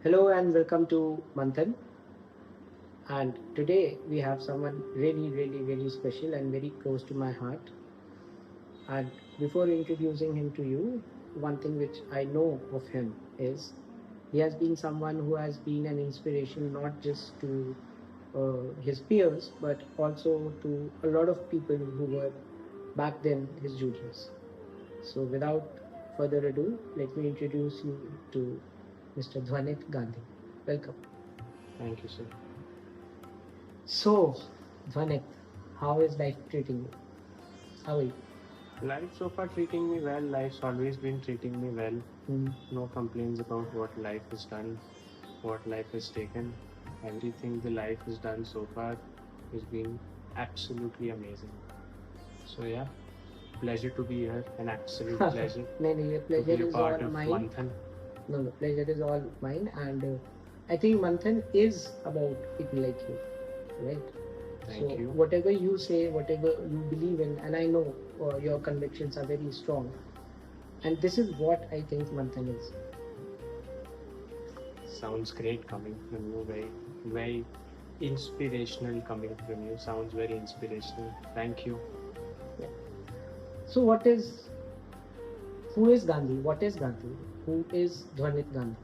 Hello and welcome to Manthan. And today we have someone really special and very close to my heart. And before introducing him to you, one thing which I know of him is he has been someone who has been an inspiration not just to his peers but also to a lot of people who were back then his juniors. So without further ado, let me introduce you to Mr. Dhvanit Gandhi. Welcome. Thank you, sir. So, Dhvanit, how is life treating you? How are you? Life so far treating me well. Life's always been treating me well. Hmm. No complaints about what life has done, what life has taken. Everything the life has done so far has been absolutely amazing. So yeah, pleasure to be here. An absolute pleasure No, no, your to pleasure be a is all part of mine. Manthan. No, pleasure is all mine. And I think Manthan is about people like you, right? Thank so, you. whatever you say, whatever you believe in, and I know your convictions are very strong. And this is what I think Manthan is. Sounds great coming from you. Very inspirational coming from you. Sounds very inspirational. Thank you. Yeah. So, who is Gandhi? What is Gandhi? Who is Dhvanit Gandhi?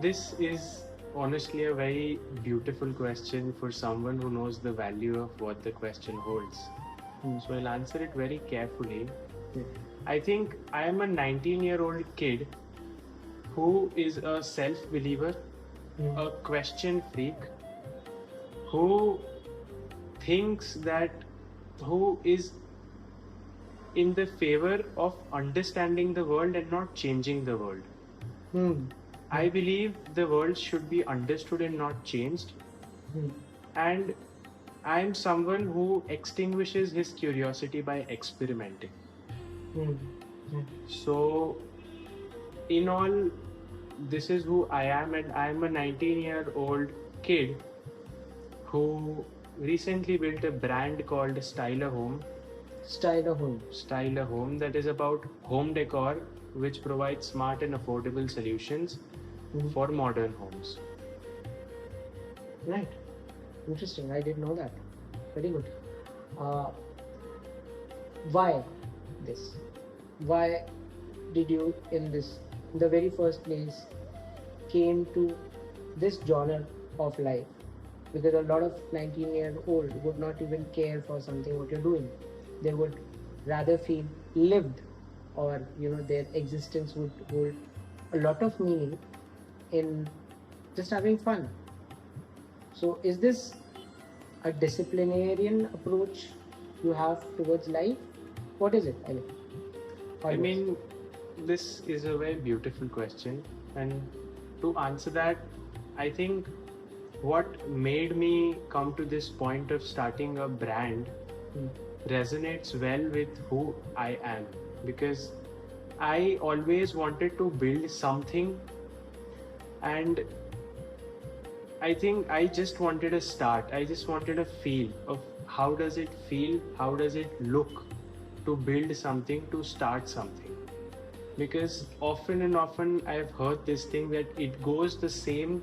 This is honestly a very beautiful question for someone who knows the value of what the question holds. So I'll answer it very carefully. I think I am a 19-year-old kid who is a self-believer, a question freak, who thinks that who is in the favor of understanding the world and not changing the world. I believe the world should be understood and not changed. And I am someone who extinguishes his curiosity by experimenting. So, in all, this is who I am, and I am a 19-year-old kid who recently built a brand called Style a Home. Style a Home. Style a Home, that is about home decor, which provides smart and affordable solutions for modern homes. Right. Interesting. I didn't know that. Very good. Why this? Why did you, in the very first place, came to this genre of life? Because a lot of 19-year-old would not even care for something what you're doing. They would rather feel lived, or their existence would hold a lot of meaning in just having fun. So, is this a disciplinarian approach you have towards life? What is it? I mean, this is a very beautiful question, and to answer that, I think what made me come to this point of starting a brand resonates well with who I am, because I always wanted to build something, and I think I just wanted a start. I just wanted a feel of how does it feel, how does it look to build something, to start something. Because often and often I've heard this thing that it goes the same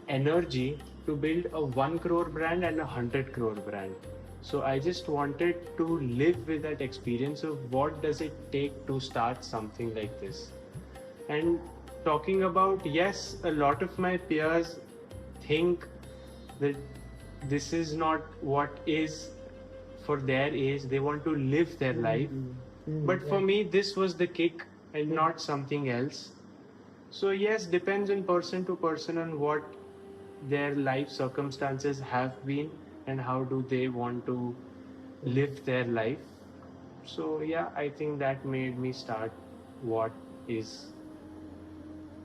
energy to build a 1 crore brand and a 100 crore brand. So I just wanted to live with that experience of what does it take to start something like this. And talking about, yes, a lot of my peers think that this is not what is for their age. They want to live their life. But for me, this was the kick and not something else. So yes, depends on person to person on what their life circumstances have been and how do they want to live their life. So yeah, I think that made me start what is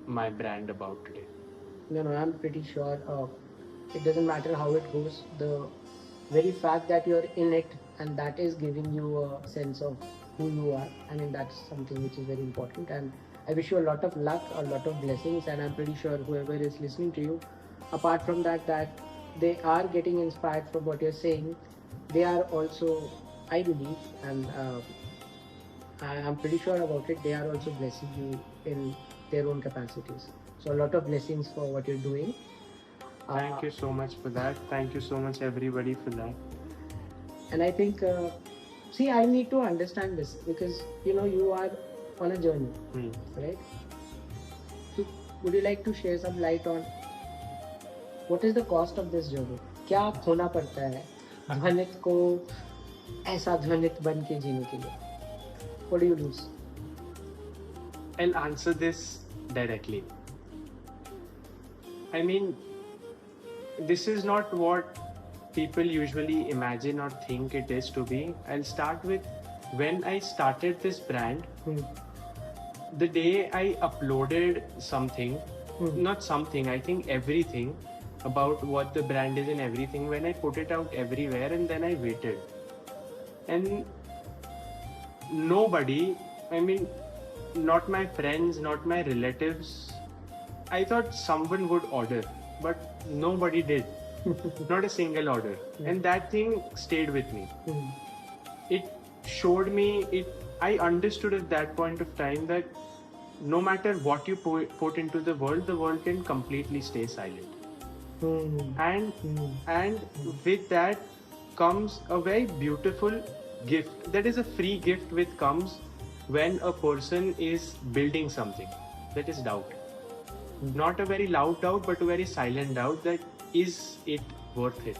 my brand about today. No, I'm pretty sure it doesn't matter how it goes. The very fact that you're in it and that is giving you a sense of who you are. I mean, that's something which is very important. And I wish you a lot of luck, a lot of blessings. And I'm pretty sure whoever is listening to you, apart from that they are getting inspired from what you're saying. They are also, I believe, and I'm pretty sure about it. They are also blessing you in their own capacities. So a lot of blessings for what you're doing. Thank you so much for that. Thank you so much everybody for that. And I think, see, I need to understand this because you are on a journey, right? So would you like to share some light on what is the cost of this journey? क्या खोना पड़ता है ध्वनित को ऐसा ध्वनित बन के जीने के लिए? What do you lose? I'll answer this directly. I mean, this is not what people usually imagine or think it is to be. I'll start with when I started this brand. The day I uploaded something, not something, I think everything about what the brand is and everything, when I put it out everywhere and then I waited. And nobody, I mean, not my friends, not my relatives, I thought someone would order, but nobody did. Not a single order. And that thing stayed with me. It showed me, I understood at that point of time that no matter what you put into the world can completely stay silent. And with that comes a very beautiful gift. That is a free gift which comes when a person is building something. That is doubt. Not a very loud doubt, but a very silent doubt that is it worth it?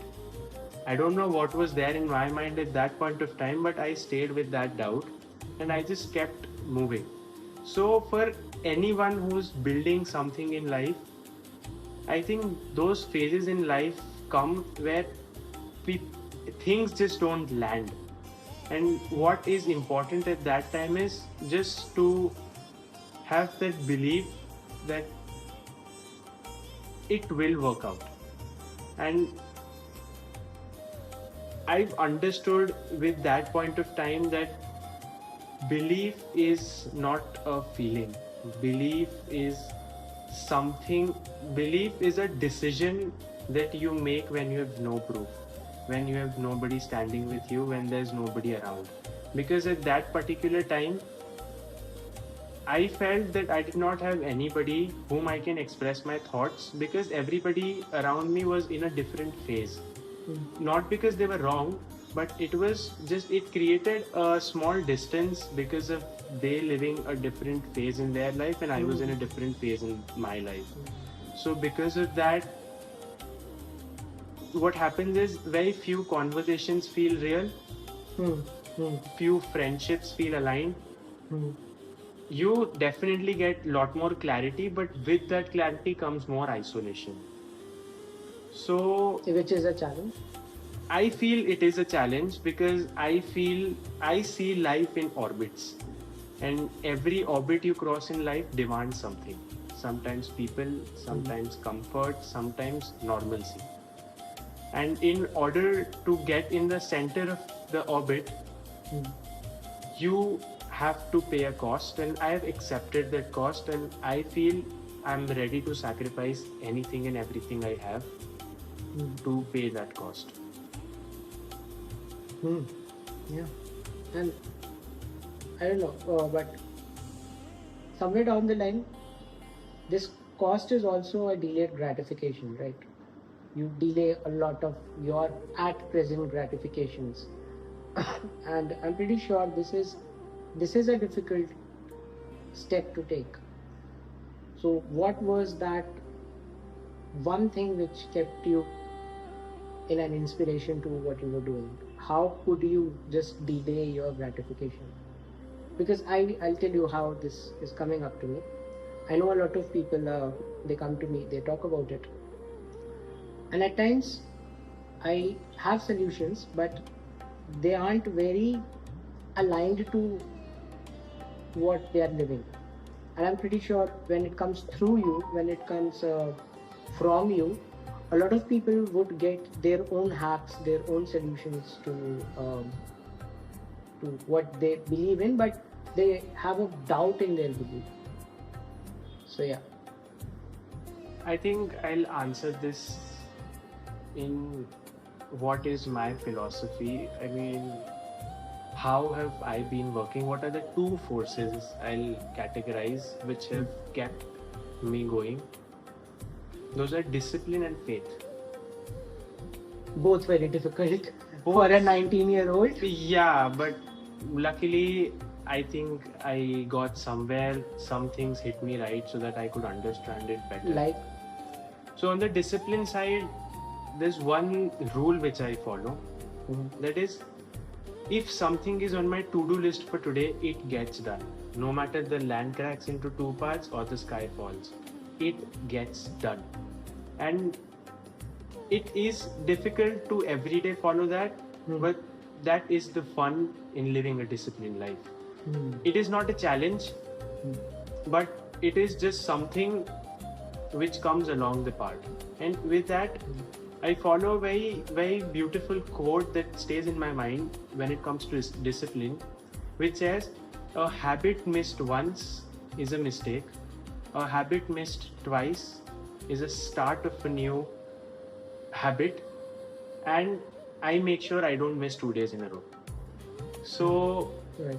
I don't know what was there in my mind at that point of time, but I stayed with that doubt and I just kept moving. So for anyone who's building something in life, I think those phases in life come where things just don't land. And what is important at that time is just to have that belief that it will work out. And I've understood with that point of time that belief is not a feeling. Belief is something, belief is a decision that you make when you have no proof, when you have nobody standing with you, when there's nobody around. Because at that particular time, I felt that I did not have anybody whom I can express my thoughts because everybody around me was in a different phase. Not because they were wrong, but it was just, it created a small distance because of they living a different phase in their life and I was in a different phase in my life. So because of that, what happens is very few conversations feel real, few friendships feel aligned. You definitely get a lot more clarity, but with that clarity comes more isolation. So, which is a challenge? I feel it is a challenge because I see life in orbits, and every orbit you cross in life demands something. Sometimes people, sometimes comfort, sometimes normalcy. And in order to get in the center of the orbit, you have to pay a cost, and I have accepted that cost, and I feel I'm ready to sacrifice anything and everything I have to pay that cost. Yeah, and I don't know, but somewhere down the line, this cost is also a delayed gratification, right? You delay a lot of your at present gratifications, and I'm pretty sure this is a difficult step to take. So what was that one thing which kept you in an inspiration to what you were doing? How could you just delay your gratification? Because I'll tell you how this is coming up to me. I know a lot of people, they come to me, they talk about it. And at times, I have solutions, but they aren't very aligned to what they are living. And I'm pretty sure when it comes through you, when it comes from you, a lot of people would get their own hacks, their own solutions to what they believe in, but they have a doubt in their belief. So yeah. I think I'll answer this in what is my philosophy. I mean, how have I been working? What are the two forces I'll categorize which have kept me going? Those are discipline and faith. Both very difficult for a 19-year-old. Yeah, but luckily, I think I got somewhere, some things hit me right so that I could understand it better. Like? So, on the discipline side, there's one rule which I follow. That is, if something is on my to-do list for today, it gets done. No matter the land cracks into two parts or the sky falls, it gets done. And it is difficult to everyday follow that, but that is the fun in living a disciplined life. It is not a challenge, but it is just something which comes along the path. And with that, I follow a very, very beautiful quote that stays in my mind when it comes to discipline, which says, a habit missed once is a mistake. A habit missed twice is a start of a new habit. And I make sure I don't miss 2 days in a row. So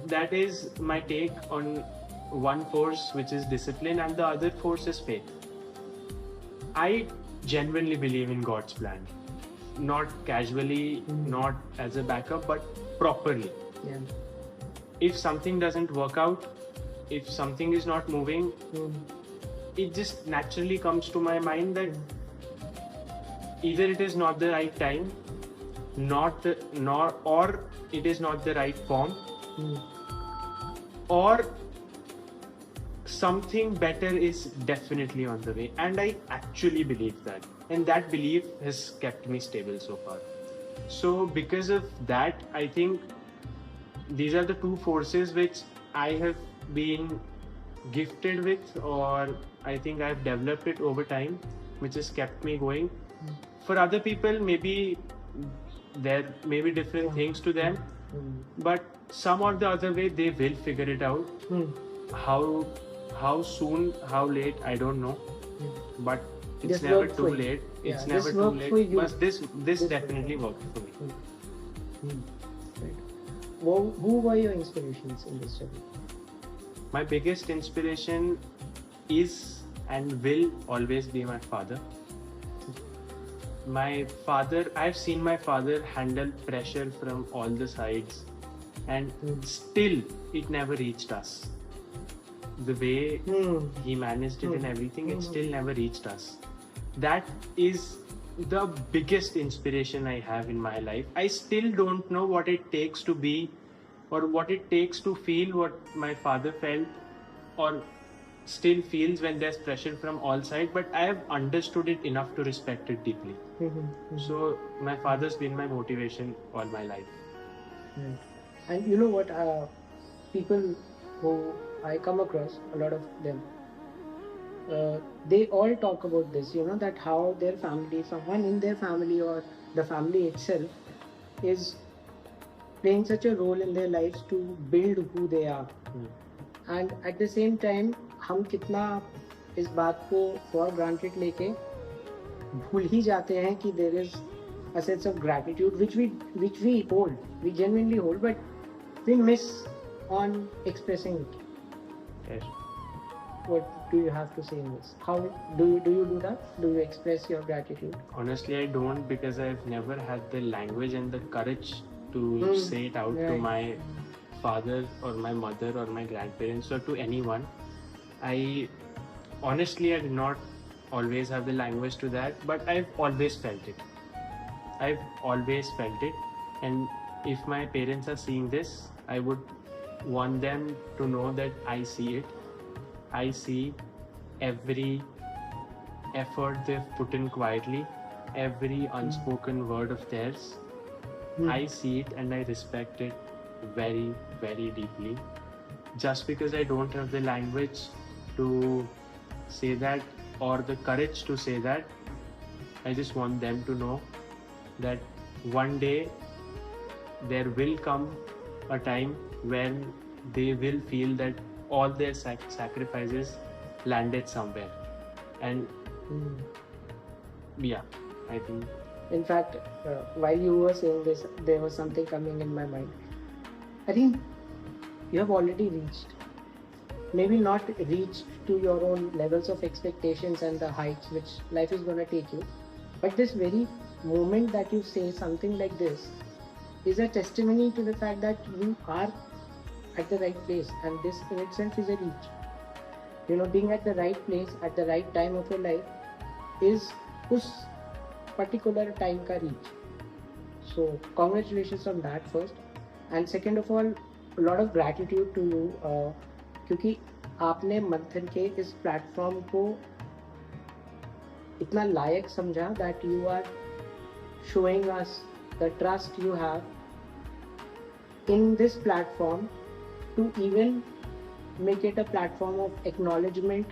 that is my take on one force, which is discipline, and the other force is faith. I genuinely believe in God's plan, not casually, not as a backup, but properly. Yeah. If something doesn't work out, if something is not moving, it just naturally comes to my mind that either it is not the right time, or it is not the right form, or something better is definitely on the way. And I actually believe that, and that belief has kept me stable so far. So because of that, I think these are the two forces which I have been gifted with, or I think I've developed it over time, which has kept me going. For other people, maybe there may be different things to them, but some or the other way they will figure it out. How soon, how late, I don't know, but it's This never worked too for you. late. Yeah, It's this never too worked late. for you. But this This definitely worked for me. Right. Who were your inspirations in this journey? My biggest inspiration is and will always be my father. My father, I've seen my father handle pressure from all the sides, and still it never reached us. The way he managed it and everything, it still never reached us. That is the biggest inspiration I have in my life. I still don't know what it takes to be, or what it takes to feel what my father felt or still feels when there's pressure from all sides, but I have understood it enough to respect it deeply. So my father's been my motivation all my life. Right. And you know what, people who I come across, a lot of them, they all talk about this, that how their family, someone in their family or the family itself is playing such a role in their lives to build who they are. And at the same time, हम कितना इस बात को for granted लेके भूल ही जाते हैं कि there is a sense of gratitude which we hold, we genuinely hold, but we miss on expressing it. Yes. What do you have to say in this? How do you do that? Do you express your gratitude? Honestly, I don't, because I've never had the language and the courage to say it out to my father or my mother or my grandparents or to anyone. I did not always have the language to that, but I've always felt it. And if my parents are seeing this, I would want them to know that I see it. I see every effort they've put in quietly, every unspoken word of theirs. I see it and I respect it very, very deeply. Just because I don't have the language to say that or the courage to say that, I just want them to know that one day there will come a time when they will feel that all their sacrifices landed somewhere. And yeah, I think. In fact, while you were saying this, there was something coming in my mind. I think you have already reached. Maybe not reached to your own levels of expectations and the heights which life is going to take you. But this very moment that you say something like this is a testimony to the fact that you are at the right place, and this in itself is a reach. Being at the right place at the right time of your life is उस particular time का reach. So congratulations on that first, and second of all, a lot of gratitude to you क्योंकि आपने मंथन के इस platform को इतना लायक समझा that you are showing us the trust you have in this platform to even make it a platform of acknowledgement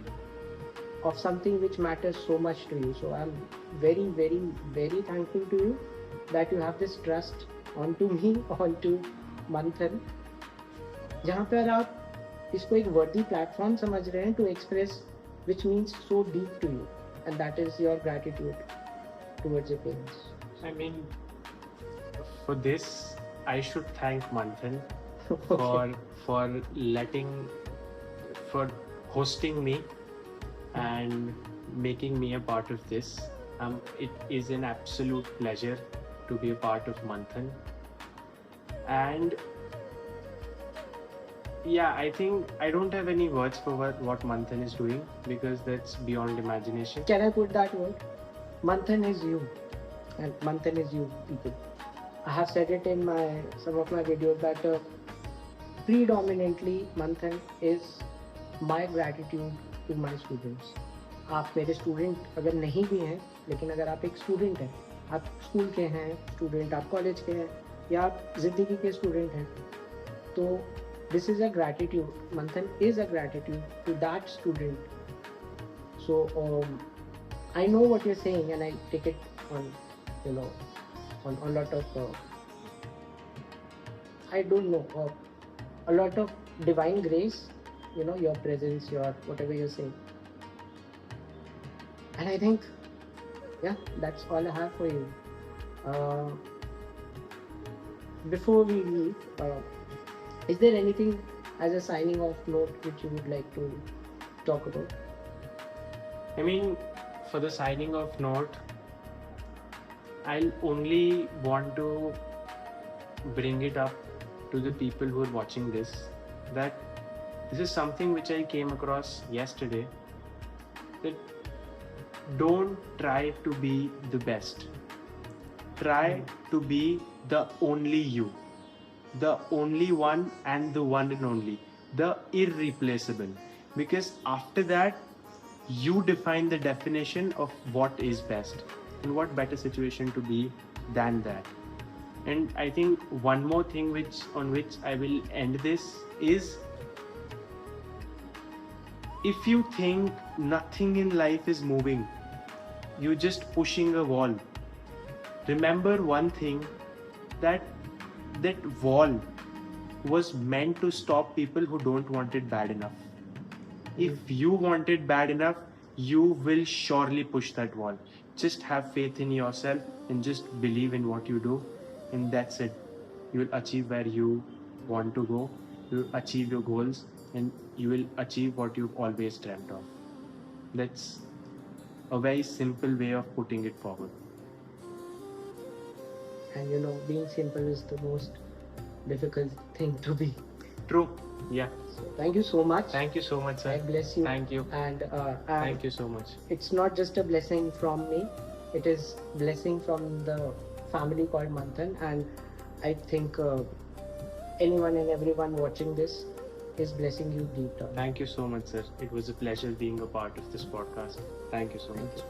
of something which matters so much to you. So I'm very, very, very thankful to you that you have this trust onto me, onto Manthan, जहाँ पर आप इसको एक worthy platform समझ रहे हैं to express which means so deep to you, and that is your gratitude towards your parents. I mean, for this, I should thank Manthan Okay. for hosting me and making me a part of this. It is an absolute pleasure to be a part of Manthan. And yeah, I think I don't have any words for what Manthan is doing, because that's beyond imagination. Can I put that word? Manthan is you, and Manthan is you, people. I have said it in some of my videos that predominantly Manthan is my gratitude to my students. आप मेरे student अगर नहीं भी हैं, लेकिन अगर आप एक स्टूडेंट हैं, आप स्कूल के हैं स्टूडेंट, आप कॉलेज के हैं, या आप जिंदगी के स्टूडेंट हैं, तो this is a gratitude. Manthan is a gratitude to that student. So I know what you're saying, and I take it on, on a lot of I don't know, a lot of divine grace, your presence, your whatever you're saying. And I think, yeah, that's all I have for you. Before we leave, is there anything as a signing off note which you would like to talk about? I mean, for the signing off note, I'll only want to bring it up to the people who are watching this, that this is something which I came across yesterday, that don't try to be the best. Try to be the only you, the only one and the one and only, the irreplaceable. Because after that, you define the definition of what is best, and what better situation to be than that. And I think one more thing on which I will end this is, if you think nothing in life is moving, you're just pushing a wall. Remember one thing, that wall was meant to stop people who don't want it bad enough. If you want it bad enough, you will surely push that wall. Just have faith in yourself and just believe in what you do, and that's it. You will achieve where you want to go. You will achieve your goals, and you will achieve what you've always dreamt of. That's a very simple way of putting it forward. And being simple is the most difficult thing to be. True. Yeah. So thank you so much. Thank you so much, sir. I bless you. Thank you. And thank you so much. It's not just a blessing from me, it is blessing from the family called Manthan, and I think anyone and everyone watching this is blessing you deep down. Thank you so much, sir. It was a pleasure being a part of this podcast. Thank you so much.